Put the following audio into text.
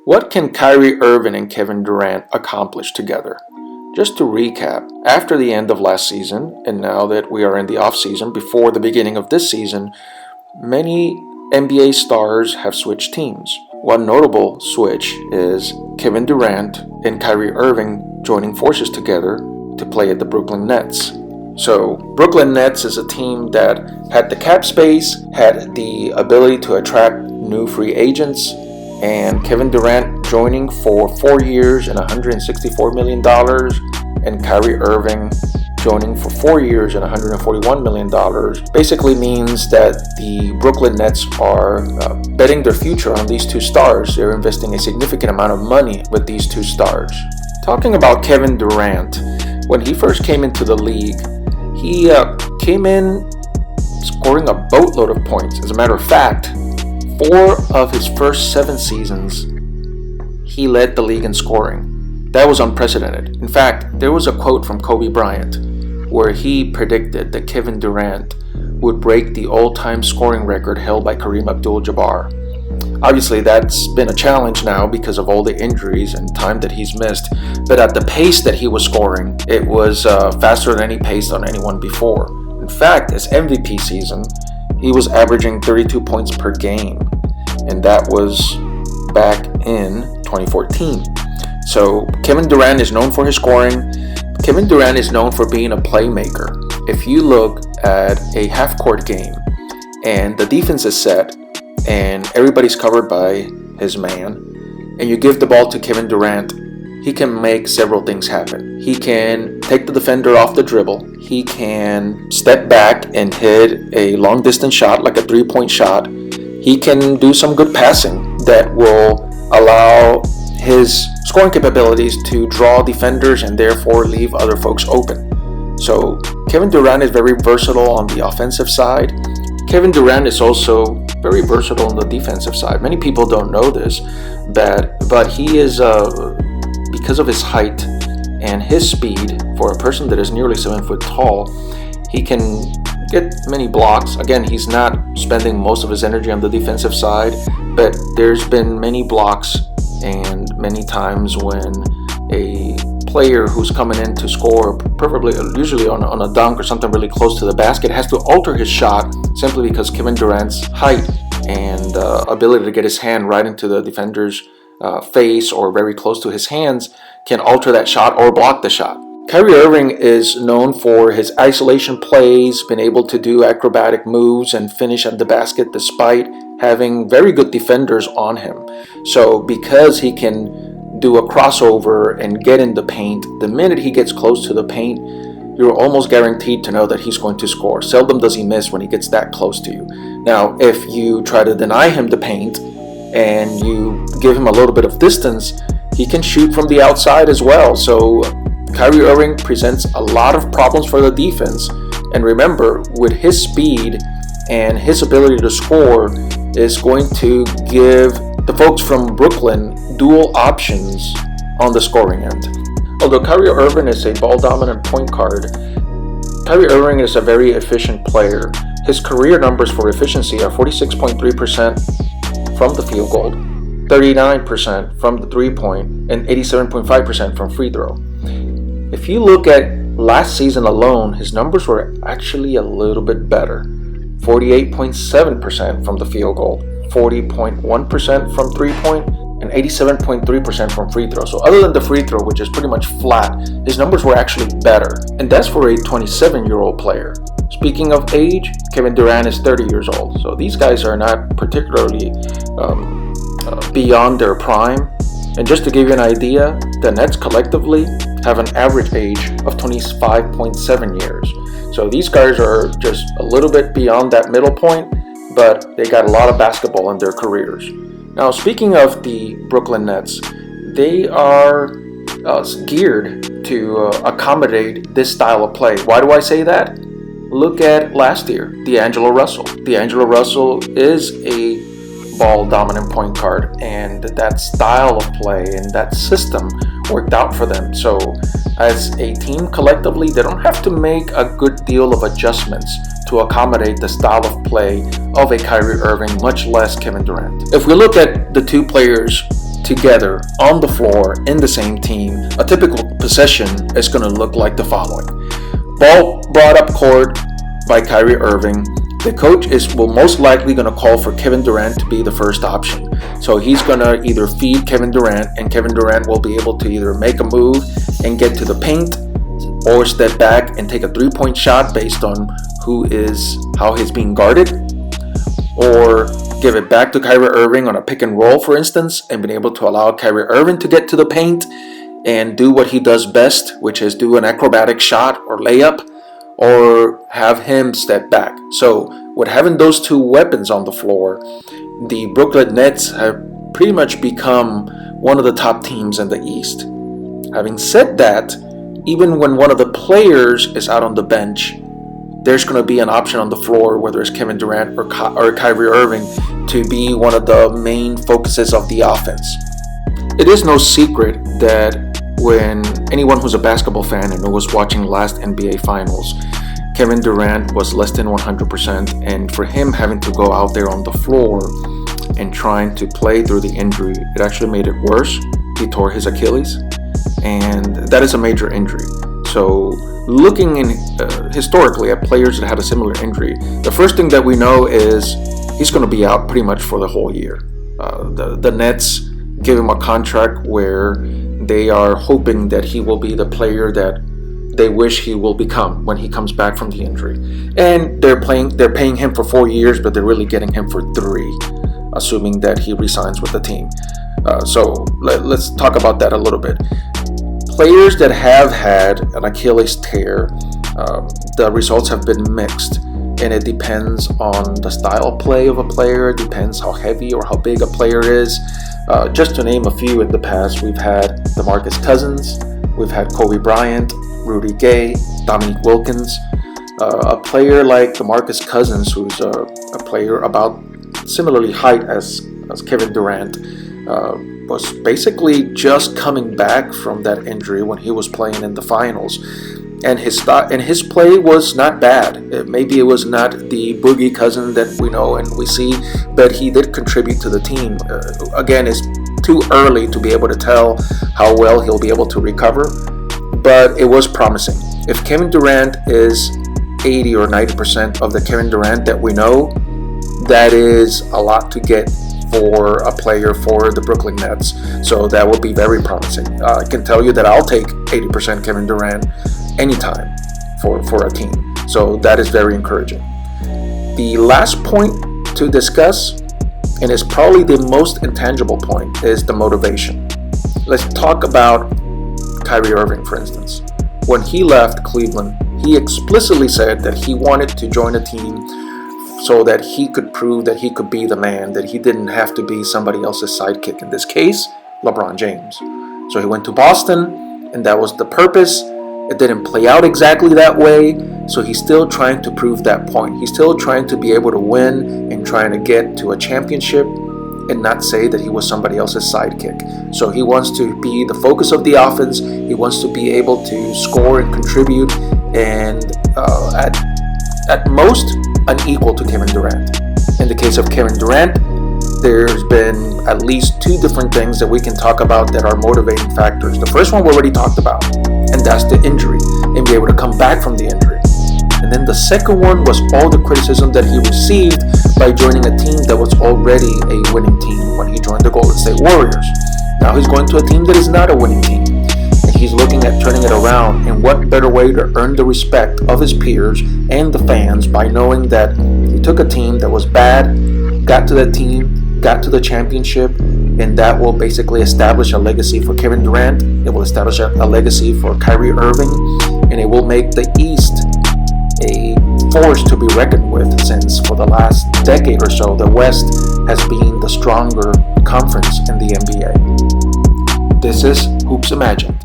What can Kyrie Irving and Kevin Durant accomplish together? Just to recap, after the end of last season, and now that we are in the off-season, before the beginning of this season, many NBA stars have switched teams. One notable switch is Kevin Durant and Kyrie Irving joining forces together to play at the Brooklyn Nets. So, Brooklyn Nets is a team that had the cap space, had the ability to attract new free agents, and Kevin Durant joining for 4 years and $164 million, and Kyrie Irving joining for 4 years and $141 million, basically means that the Brooklyn Nets are betting their future on these two stars. They're investing a significant amount of money with these two stars. Talking about Kevin Durant, when he first came into the league, he came in scoring a boatload of points. As a matter of fact, 4 of his first 7 seasons, he led the league in scoring. That was unprecedented. In fact, there was a quote from Kobe Bryant where he predicted that Kevin Durant would break the all-time scoring record held by Kareem Abdul-Jabbar. Obviously, that's been a challenge now because of all the injuries and time that he's missed. But at the pace that he was scoring, it was faster than any pace on anyone before. In fact, his MVP season, he was averaging 32 points per game, and that was back in 2014. So Kevin Durant is known for his scoring. Kevin Durant is known for being a playmaker. If you look at a half-court game and the defense is set and everybody's covered by his man, and you give the ball to Kevin Durant, he can make several things happen. He can take the defender off the dribble. He can step back and hit a long-distance shot, like a three-point shot. He can do some good passing that will allow his scoring capabilities to draw defenders and therefore leave other folks open. So Kevin Durant is very versatile on the offensive side. Kevin Durant is also very versatile on the defensive side. Many people don't know this, but he is, because of his height and his speed, for a person that is nearly 7 foot tall, he can get many blocks. Again, he's not spending most of his energy on the defensive side, but there's been many blocks and many times when a player who's coming in to score, usually on a dunk or something really close to the basket, has to alter his shot simply because Kevin Durant's height and ability to get his hand right into the defender's face or very close to his hands can alter that shot or block the shot. Kyrie Irving is known for his isolation plays, been able to do acrobatic moves and finish at the basket despite having very good defenders on him. So because he can do a crossover and get in the paint, the minute he gets close to the paint, you're almost guaranteed to know that he's going to score. Seldom does he miss when he gets that close to you. Now, if you try to deny him the paint and you give him a little bit of distance, he can shoot from the outside as well. So Kyrie Irving presents a lot of problems for the defense. And remember, with his speed and his ability to score, is going to give the folks from Brooklyn dual options on the scoring end. Although Kyrie Irving is a ball-dominant point guard, Kyrie Irving is a very efficient player. His career numbers for efficiency are 46.3% from the field goal, 39% from the three-point, and 87.5% from free throw. If you look at last season alone, his numbers were actually a little bit better. 48.7% from the field goal, 40.1% from three-point, and 87.3% from free throw. So other than the free throw, which is pretty much flat, his numbers were actually better. And that's for a 27-year-old player. Speaking of age, Kevin Durant is 30 years old. So these guys are not particularly beyond their prime. And just to give you an idea, the Nets collectively have an average age of 25.7 years. So these guys are just a little bit beyond that middle point, but they got a lot of basketball in their careers. Now, speaking of the Brooklyn Nets, they are geared to accommodate this style of play. Why do I say that? Look at last year, D'Angelo Russell. D'Angelo Russell is a ball-dominant point guard, and that style of play and that system worked out for them. So as a team collectively, they don't have to make a good deal of adjustments to accommodate the style of play of a Kyrie Irving, much less Kevin Durant. If we look at the two players together on the floor in the same team, a typical possession is going to look like the following. Ball brought up court by Kyrie Irving. The coach will most likely going to call for Kevin Durant to be the first option. So he's going to either feed Kevin Durant, and Kevin Durant will be able to either make a move and get to the paint, or step back and take a three-point shot based on how he's being guarded, or give it back to Kyrie Irving on a pick and roll, for instance, and being able to allow Kyrie Irving to get to the paint and do what he does best, which is do an acrobatic shot or layup, or have him step back. So with having those two weapons on the floor, the Brooklyn Nets have pretty much become one of the top teams in the East. Having said that, even when one of the players is out on the bench, there's going to be an option on the floor, whether it's Kevin Durant or Kyrie Irving, to be one of the main focuses of the offense. It is no secret that when anyone who's a basketball fan and who was watching last NBA Finals, Kevin Durant was less than 100%, and for him having to go out there on the floor and trying to play through the injury, it actually made it worse. He tore his Achilles, and that is a major injury. So looking historically at players that had a similar injury, the first thing that we know is he's going to be out pretty much for the whole year. The Nets give him a contract where they are hoping that he will be the player that they wish he will become when he comes back from the injury. And they're paying him for 4 years, but they're really getting him for 3, assuming that he resigns with the team. So let's talk about that a little bit. Players that have had an Achilles tear, the results have been mixed, and it depends on the style of play of a player. It depends how heavy or how big a player is. Just to name a few in the past, we've had DeMarcus Cousins, we've had Kobe Bryant, Rudy Gay, Dominique Wilkins. A player like DeMarcus Cousins, who's a player about similarly height as Kevin Durant, was basically just coming back from that injury when he was playing in the finals. And his play was not bad. Maybe it was not the Boogie Cousin that we know and we see, but he did contribute to the team. Again, it's too early to be able to tell how well he'll be able to recover, but it was promising. If Kevin Durant is 80 or 90% of the Kevin Durant that we know, that is a lot to get for a player for the Brooklyn Nets. So that would be very promising. I can tell you that I'll take 80% Kevin Durant anytime for a team. So that is very encouraging. The last point to discuss, and is probably the most intangible point, is the motivation. Let's talk about Kyrie Irving, for instance. When he left Cleveland, he explicitly said that he wanted to join a team so that he could prove that he could be the man, that he didn't have to be somebody else's sidekick, in this case, LeBron James. So he went to Boston, and that was the purpose. It didn't play out exactly that way, so he's still trying to prove that point. He's still trying to be able to win and trying to get to a championship and not say that he was somebody else's sidekick. So he wants to be the focus of the offense. He wants to be able to score and contribute, and at most, unequal to Kevin Durant. In the case of Kevin Durant, there's been at least 2 different things that we can talk about that are motivating factors. The first one we already talked about, and that's the injury, and be able to come back from the injury. And then the second one was all the criticism that he received by joining a team that was already a winning team when he joined the Golden State Warriors. Now he's going to a team that is not a winning team, and he's looking at turning it around. And what better way to earn the respect of his peers and the fans by knowing that he took a team that was bad, got to that team, got to the championship, and that will basically establish a legacy for Kevin Durant. It will establish a legacy for Kyrie Irving, and it will make the East a force to be reckoned with, since for the last decade or so, the West has been the stronger conference in the NBA. This is Hoops Imagined.